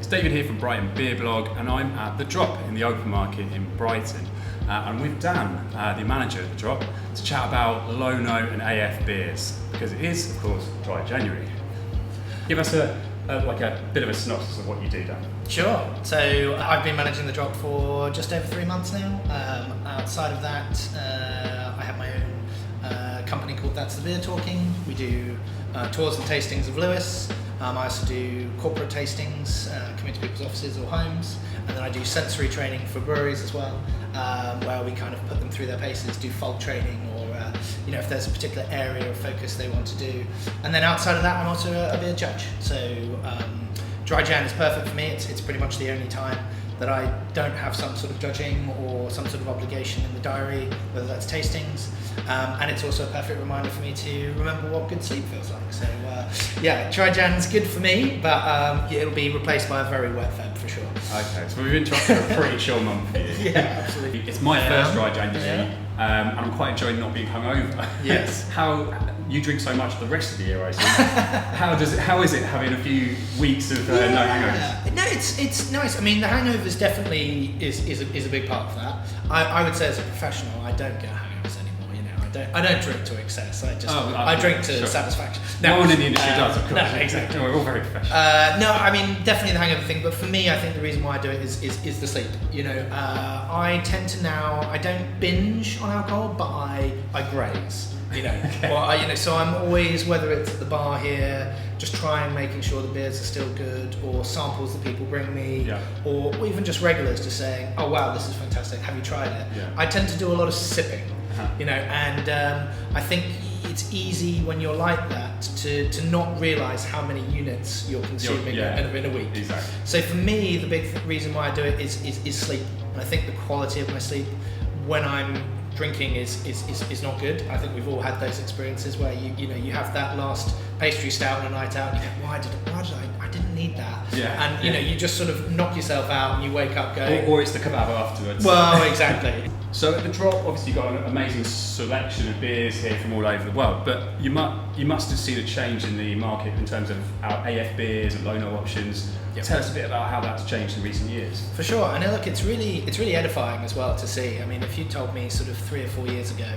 It's David here from Brighton Beer Blog, and I'm at The Drop in the open market in Brighton. I'm with Dan, the manager of The Drop, to chat about LowNo and AF beers, because it is, of course, dry January. Give us a bit of a synopsis of what you do, Dan. Sure. So I've been managing The Drop for just over 3 months now. Outside of that, I have my own company called That's the Beer Talking. We do tours and tastings of Lewis. I also do corporate tastings, come into people's offices or homes, and then I do sensory training for breweries as well, where we kind of put them through their paces, do fault training, or if there's a particular area of focus they want to do. And then outside of that, I'm also a beer judge. So dry Jan is perfect for me. It's pretty much the only time that I don't have some sort of judging or some sort of obligation in the diary, whether that's tastings. And it's also a perfect reminder for me to remember what good sleep feels like. So dry Jan's good for me, but it'll be replaced by a very wet Feb for sure. Okay, so we've interrupted a pretty chill month for you. Yeah, absolutely. It's my first dry January, and I'm quite enjoying not being hungover. Yes. How you drink so much the rest of the year, I see. How is it having a few weeks of no hangovers? No, it's nice. I mean, the hangovers definitely is a big part of that. I would say as a professional, I don't get hangovers anymore. I don't drink to excess. I drink to satisfaction. No one in the industry does, of course. No, exactly. We're all very professional. No, I mean definitely the hangover thing. But for me, I think the reason why I do it is the sleep. I tend to now. I don't binge on alcohol, but I graze. Okay. Well, so I'm always, whether it's at the bar here, just trying making sure the beers are still good, or samples that people bring me, or even just regulars just saying, oh wow, this is fantastic, have you tried it? Yeah. I tend to do a lot of sipping, and I think it's easy when you're like that to not realise how many units you're consuming in a week. Exactly. So for me, the big reason why I do it is sleep, and I think the quality of my sleep when I'm drinking is not good. I think we've all had those experiences where you have that last pastry stout on a night out and you go, why did I didn't need that. You just sort of knock yourself out and you wake up going, or it's the kebab afterwards. Well, exactly. So at The Drop, obviously you've got an amazing selection of beers here from all over the world, but you must have seen a change in the market in terms of our AF beers and LowNo options. Yep. Tell us a bit about how that's changed in recent years. For sure, and look, it's really edifying as well to see. I mean, if you told me sort of 3 or 4 years ago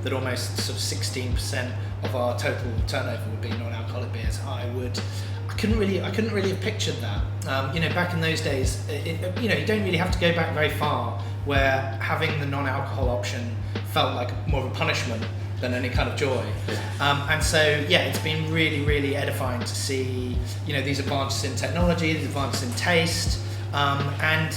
that almost sort of 16% of our total turnover would be non-alcoholic beers, I couldn't really have pictured that. Back in those days, you don't really have to go back very far where having the non-alcohol option felt like more of a punishment than any kind of joy. And so, it's been really, really edifying to see, these advances in technology, these advances in taste, and,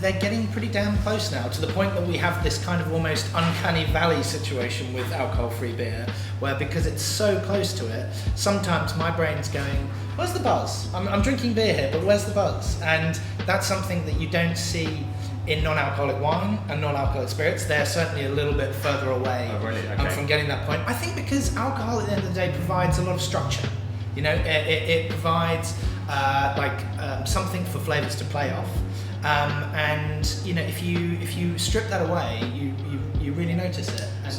they're getting pretty damn close now, to the point that we have this kind of almost uncanny valley situation with alcohol-free beer, where because it's so close to it, sometimes my brain's going, where's the buzz? I'm drinking beer here, but where's the buzz? And that's something that you don't see in non-alcoholic wine and non-alcoholic spirits. They're certainly a little bit further away from getting that point. I think because alcohol at the end of the day provides a lot of structure. It provides something for flavours to play off. And if you strip that away, you really notice it. And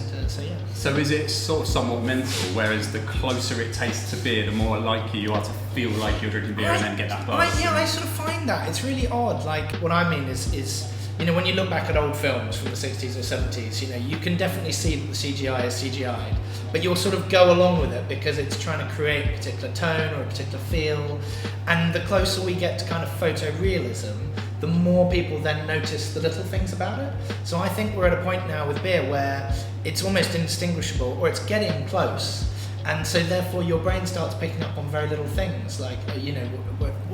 So is it sort of somewhat mental, whereas the closer it tastes to beer, the more likely you are to feel like you're drinking beer and then get that buzz? I sort of find that it's really odd. Like what I mean is when you look back at old films from the 60s or 70s, you can definitely see that the CGI is CGI'd, but you'll sort of go along with it because it's trying to create a particular tone or a particular feel. And the closer we get to kind of photorealism, the more people then notice the little things about it. So I think we're at a point now with beer where it's almost indistinguishable, or it's getting close. And so therefore your brain starts picking up on very little things like,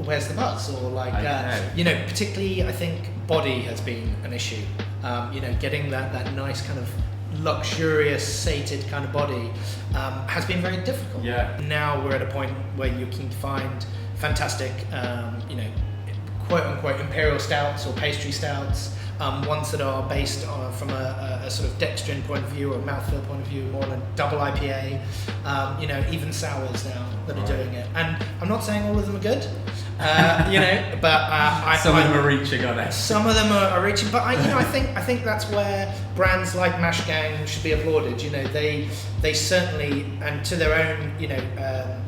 where's the buzz? Or like, particularly I think body has been an issue. Getting that nice kind of luxurious, sated kind of body has been very difficult. Yeah. Now we're at a point where you can find fantastic, quote unquote imperial stouts or pastry stouts, ones that are based on, from a sort of dextrin point of view or a mouthfeel point of view, more on a double IPA, even sours now that are doing it. And I'm not saying all of them are good, but some of them are reaching, are they? Some of them are reaching, but I think that's where brands like Mash Gang should be applauded. They certainly, and to their own,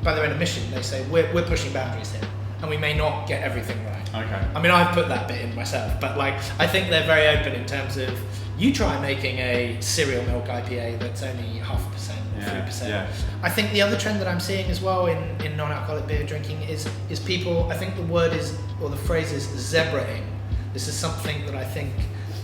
by their own admission, they say we're pushing boundaries here. and we may not get everything right. Okay. I mean, I've put that bit in myself, but like, I think they're very open in terms of, you try making a cereal milk IPA that's only 0.5%, 3%. Yeah. I think the other trend that I'm seeing as well in non-alcoholic beer drinking is people, I think the word is, or the phrase is zebraing. This is something that I think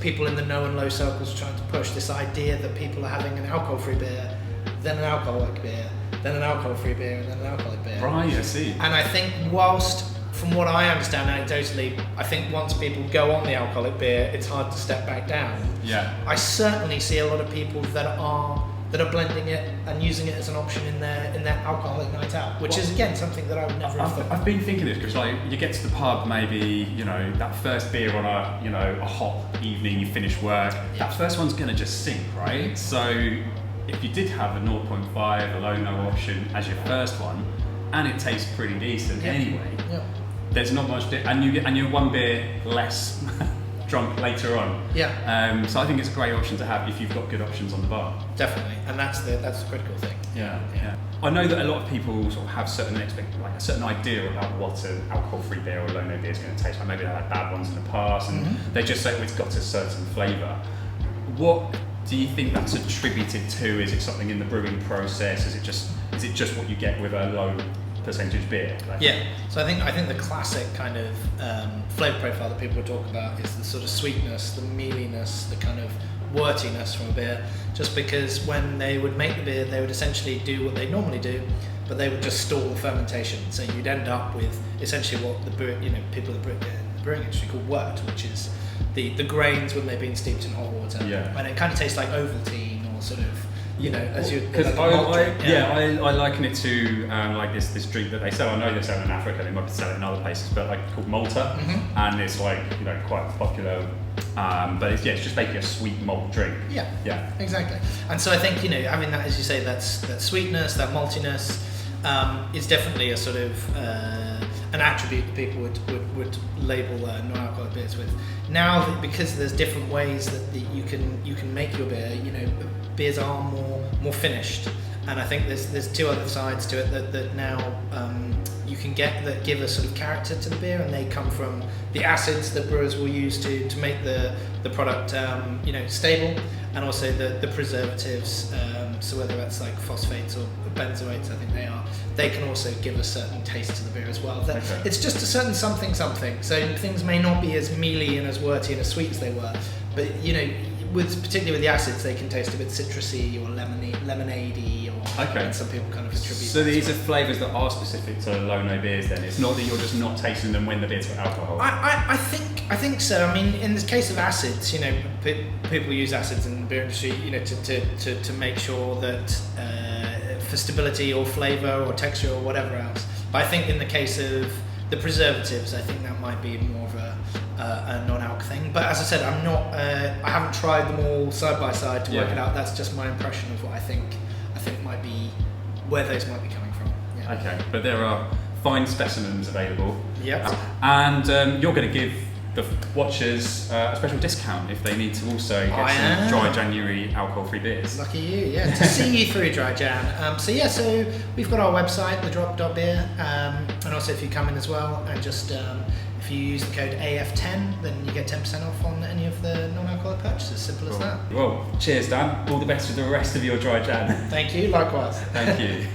people in the no and low circles are trying to push, this idea that people are having an alcohol-free beer, then an alcoholic beer, then an alcohol-free beer, and then an alcoholic beer. Right, I see. And I think whilst, from what I understand anecdotally, I think once people go on the alcoholic beer, it's hard to step back down. Yeah. I certainly see a lot of people that are blending it and using it as an option in their alcoholic night out, which is again something that I would never have thought. I've been thinking this because like you get to the pub, maybe that first beer on a hot evening, you finish work, that first one's gonna just sink, right? So if you did have a 0.5, a LowNo option as your first one, and it tastes pretty decent anyway, there's not much, and you're one beer less drunk later on. Yeah. So I think it's a great option to have if you've got good options on the bar. Definitely, and that's the critical thing. Yeah. I know that a lot of people sort of have a certain idea about what an alcohol-free beer or LowNo beer is going to taste like. Maybe they had bad ones in the past, and they just say, it's got a certain flavour. What do you think that's attributed to? Is it something in the brewing process? Is it just what you get with a low percentage beer? So I think the classic kind of flavour profile that people would talk about is the sort of sweetness, the mealiness, the kind of wortiness from a beer, just because when they would make the beer they would essentially do what they normally do, but they would just stall the fermentation, so you'd end up with essentially what the people in the brewing industry call wort, which is the grains when they've been steeped in hot water, and it kind of tastes like Ovaltine or sort of as you, because like I liken it to like this drink that they sell. I know they sell it in Africa. They might be selling it in other places, but like called Malta, and it's like quite popular. But it's just basically a sweet malt drink. Yeah, exactly. And so I think having that, as you say, that sweetness, that maltiness, is definitely a sort of an attribute that people would label non-alcoholic beers with. Now, because there's different ways that you can make your beer, beers are more finished, and I think there's two other sides to it that now you can get that give a sort of character to the beer, and they come from the acids that brewers will use to make the product stable, and also the preservatives, so whether that's like phosphates or benzoates, I think they can also give a certain taste to the beer as well. It's just a certain something, so things may not be as mealy and as worty and as sweet as they were, but particularly with the acids, they can taste a bit citrusy or lemonade-y, and some people kind of attribute. So these are flavours that are specific to LowNo beers. Then it's not that you're just not tasting them when the beer's got alcohol. I think so. I mean, in the case of acids, people use acids in the beer industry, to make sure that for stability or flavour or texture or whatever else. But I think in the case of the preservatives, I think that might be more of a non-alc thing. But as I said, I haven't tried them all side by side to work it out. That's just my impression of what I think might be where those might be coming from. Yeah. Okay, but there are fine specimens available. Yep. And you're going to give the watchers a special discount if they need to also get some dry January alcohol-free beers. Lucky you, to see you through dry Jan. So we've got our website, thedrop.beer, and also if you come in as well and just if you use the code AF10, then you get 10% off on any of the non-alcoholic purchases. Simple as that. Well, cheers, Dan. All the best with the rest of your dry Jan. Thank you. Likewise. Thank you.